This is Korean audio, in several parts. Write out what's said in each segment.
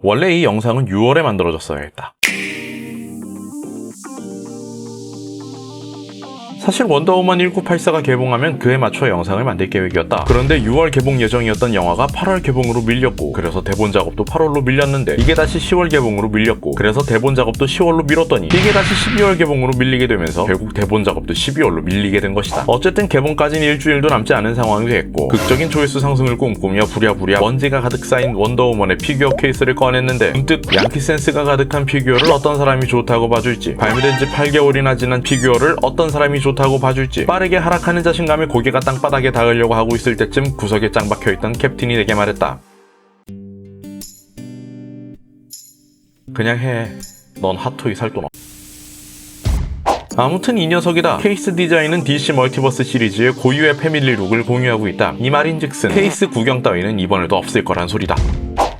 원래 이 영상은 6월에 만들어졌어야 했다. 사실 원더우먼 1984가 개봉하면 그에 맞춰 영상을 만들 계획이었다. 그런데 6월 개봉 예정이었던 영화가 8월 개봉으로 밀렸고, 그래서 대본 작업도 8월로 밀렸는데 이게 다시 10월 개봉으로 밀렸고, 그래서 대본 작업도 10월로 미뤘더니 이게 다시 12월 개봉으로 밀리게 되면서 결국 대본 작업도 12월로 밀리게 된 것이다. 어쨌든 개봉까지는 일주일도 남지 않은 상황이 됐고, 극적인 조회수 상승을 꿈꾸며 부랴부랴 먼지가 가득 쌓인 원더우먼의 피규어 케이스를 꺼냈는데 문득 양키 센스가 가득한 피규어를 어떤 사람이 좋다고 봐줄지, 발매된 지 8개월이나 지난 피규어를 어떤 사람이 좋다고 봐줄지, 빠르게 하락하는 자신감에 고개가 땅바닥에 닿으려고 하고 있을 때쯤 구석에 짱 박혀있던 캡틴이 내게 말했다. 그냥 해. 넌 핫토이 살 돈 없. 아무튼 이 녀석이다. 케이스 디자인은 DC 멀티버스 시리즈의 고유의 패밀리 룩을 공유하고 있다. 이 말인즉슨 케이스 구경 따위는 이번에도 없을 거란 소리다.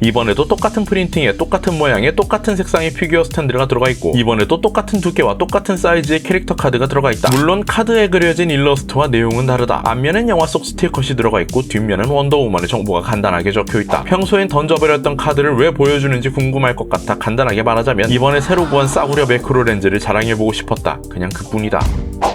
이번에도 똑같은 프린팅에 똑같은 모양의 똑같은 색상의 피규어 스탠드가 들어가 있고, 이번에도 똑같은 두께와 똑같은 사이즈의 캐릭터 카드가 들어가 있다. 물론 카드에 그려진 일러스트와 내용은 다르다. 앞면엔 영화 속 스티커시 들어가 있고 뒷면은 원더우먼의 정보가 간단하게 적혀있다. 평소엔 던져버렸던 카드를 왜 보여주는지 궁금할 것 같아 간단하게 말하자면 이번에 새로 구한 싸구려 매크로 렌즈를 자랑해보고 싶었다. 그냥 그뿐이다.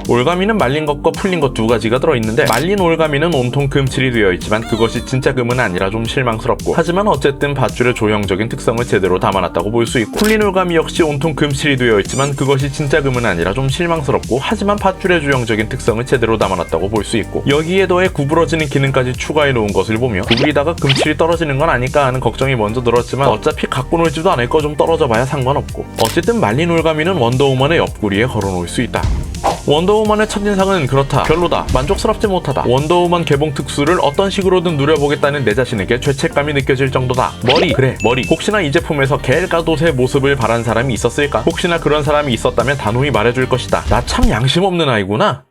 올가미는 말린 것과 풀린 것 두 가지가 들어있는데, 말린 올가미는 온통 금칠이 되어 있지만 그것이 진짜 금은 아니라 좀 실망스럽고, 하지만 어쨌든 밧줄의 조형적인 특성을 제대로 담아놨다고 볼 수 있고, 풀린 올가미 역시 온통 금칠이 되어 있지만 그것이 진짜 금은 아니라 좀 실망스럽고, 하지만 밧줄의 조형적인 특성을 제대로 담아놨다고 볼 수 있고, 여기에 더해 구부러지는 기능까지 추가해 놓은 것을 보며 구부리다가 금칠이 떨어지는 건 아닐까 하는 걱정이 먼저 들었지만, 어차피 갖고 놀지도 않을 거 좀 떨어져 봐야 상관없고, 어쨌든 말린 올가미는 원더우먼의 옆구리에 걸어놓을 수 있다. 원더우먼의 첫인상은 그렇다, 별로다, 만족스럽지 못하다. 원더우먼 개봉 특수를 어떤 식으로든 누려보겠다는 내 자신에게 죄책감이 느껴질 정도다. 머리, 그래 머리. 혹시나 이 제품에서 겔가돗의 모습을 바란 사람이 있었을까? 혹시나 그런 사람이 있었다면 단호히 말해줄 것이다. 나 참 양심 없는 아이구나.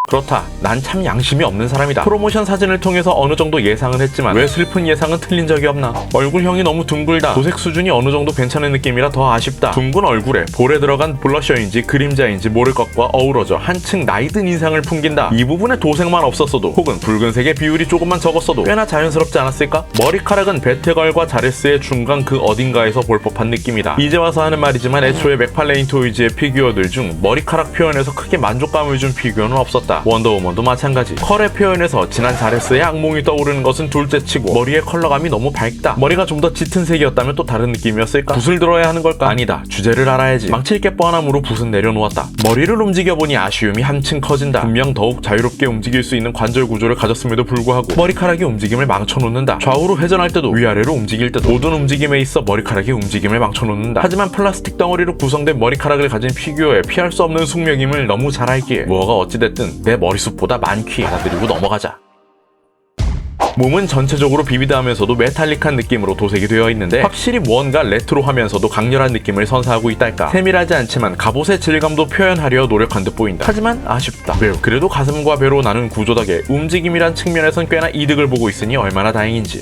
그렇다, 난 참 양심이 없는 사람이다. 프로모션 사진을 통해서 어느 정도 예상은 했지만 왜 슬픈 예상은 틀린 적이 없나. 얼굴형이 너무 둥글다. 도색 수준이 어느 정도 괜찮은 느낌이라 더 아쉽다. 둥근 얼굴에 볼에 들어간 블러셔인지 그림자인지 모를 것과 어우러져 한층 나이든 인상을 풍긴다. 이 부분에 도색만 없었어도, 혹은 붉은색의 비율이 조금만 적었어도 꽤나 자연스럽지 않았을까? 머리카락은 배트걸과 자레스의 중간 그 어딘가에서 볼 법한 느낌이다. 이제 와서 하는 말이지만 애초에 맥팔레인 토이즈의 피규어들 중 머리카락 표현에서 크게 만족감을 준 피규어는 없었다. 원더우먼도 마찬가지. 컬의 표현에서 지난 자레스의 악몽이 떠오르는 것은 둘째치고, 머리의 컬러감이 너무 밝다. 머리가 좀 더 짙은 색이었다면 또 다른 느낌이었을까? 붓을 들어야 하는 걸까? 아니다, 주제를 알아야지. 망칠 게 뻔함으로 붓은 내려놓았다. 머리를 움직여보니 아쉬움이 한층 커진다. 분명 더욱 자유롭게 움직일 수 있는 관절 구조를 가졌음에도 불구하고 머리카락이 움직임을 망쳐놓는다. 좌우로 회전할 때도 위아래로 움직일 때도 모든 움직임에 있어 머리카락이 움직임을 망쳐놓는다. 하지만 플라스틱 덩어리로 구성된 머리카락을 가진 피규어에 피할 수 없는 숙명임을 너무 잘 알기에 뭐가 어찌됐든 내 머리숱보다 많기 받아들이고 넘어가자. 몸은 전체적으로 비비드하면서도 메탈릭한 느낌으로 도색이 되어 있는데, 확실히 무언가 레트로하면서도 강렬한 느낌을 선사하고 있달까. 세밀하지 않지만 갑옷의 질감도 표현하려 노력한 듯 보인다. 하지만 아쉽다. 왜요? 그래도 가슴과 배로 나눈 구조 덕에 움직임이란 측면에선 꽤나 이득을 보고 있으니 얼마나 다행인지.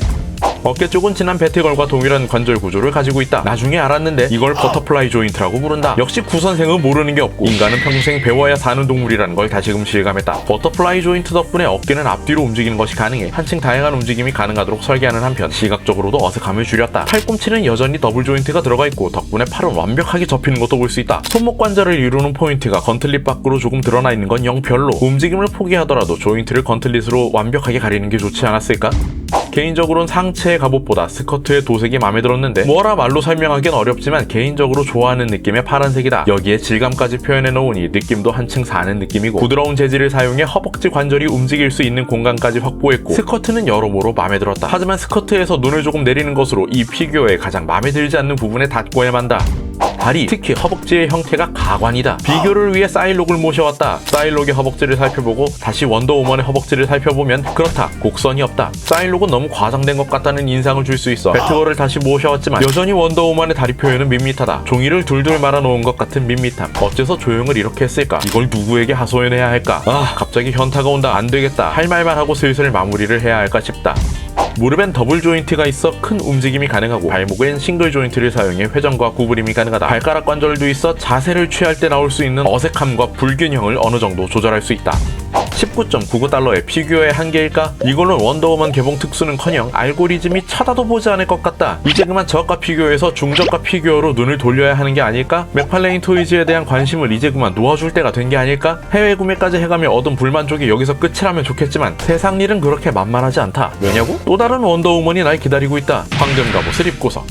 어깨 쪽은 진한 배트걸과 동일한 관절 구조를 가지고 있다. 나중에 알았는데 이걸 버터플라이 조인트라고 부른다. 역시 구선생은 모르는 게 없고, 인간은 평생 배워야 사는 동물이라는 걸 다시금 실감했다. 버터플라이 조인트 덕분에 어깨는 앞뒤로 움직이는 것이 가능해 한층 다양한 움직임이 가능하도록 설계하는 한편, 시각적으로도 어색함을 줄였다. 팔꿈치는 여전히 더블 조인트가 들어가 있고, 덕분에 팔은 완벽하게 접히는 것도 볼 수 있다. 손목 관절을 이루는 포인트가 건틀릿 밖으로 조금 드러나 있는 건 영 별로. 움직임을 포기하더라도 조인트를 건틀릿으로 완벽하게 가리는 게 좋지 않았을까? 개인적으로는 상체의 갑옷보다 스커트의 도색이 마음에 들었는데, 뭐라 말로 설명하기는 어렵지만 개인적으로 좋아하는 느낌의 파란색이다. 여기에 질감까지 표현해 놓으니 느낌도 한층 사는 느낌이고, 부드러운 재질을 사용해 허벅지 관절이 움직일 수 있는 공간까지 확보했고, 스커트는 여러모로 마음에 들었다. 하지만 스커트에서 눈을 조금 내리는 것으로 이 피규어에 가장 마음에 들지 않는 부분에 닿고야 만다. 다리, 특히 허벅지의 형태가 가관이다. 비교를 위해 사일록을 모셔왔다. 사일록의 허벅지를 살펴보고 다시 원더우먼의 허벅지를 살펴보면 그렇다, 곡선이 없다. 사일록은 너무 과장된 것 같다는 인상을 줄 수 있어 배트걸을 다시 모셔왔지만 여전히 원더우먼의 다리 표현은 밋밋하다. 종이를 둘둘 말아놓은 것 같은 밋밋함. 어째서 조형을 이렇게 했을까? 이걸 누구에게 하소연해야 할까? 갑자기 현타가 온다. 안되겠다. 할 말만 하고 슬슬 마무리를 해야 할까 싶다. 무릎엔 더블 조인트가 있어 큰 움직임이 가능하고 발목엔 싱글 조인트를 사용해 회전과 구부림이 가능하다. 발가락 관절도 있어 자세를 취할 때 나올 수 있는 어색함과 불균형을 어느 정도 조절할 수 있다. 19.99달러의 피규어의 한계일까? 이걸로 원더우먼 개봉 특수는커녕 알고리즘이 쳐다도 보지 않을 것 같다. 이제 그만 저가 피규어에서 중저가 피규어로 눈을 돌려야 하는 게 아닐까? 맥팔레인 토이즈에 대한 관심을 이제 그만 놓아줄 때가 된 게 아닐까? 해외 구매까지 해가며 얻은 불만족이 여기서 끝이라면 좋겠지만 세상 일은 그렇게 만만하지 않다. 왜냐고? 또 다른 원더우먼이 날 기다리고 있다. 황금 갑옷을 입고서.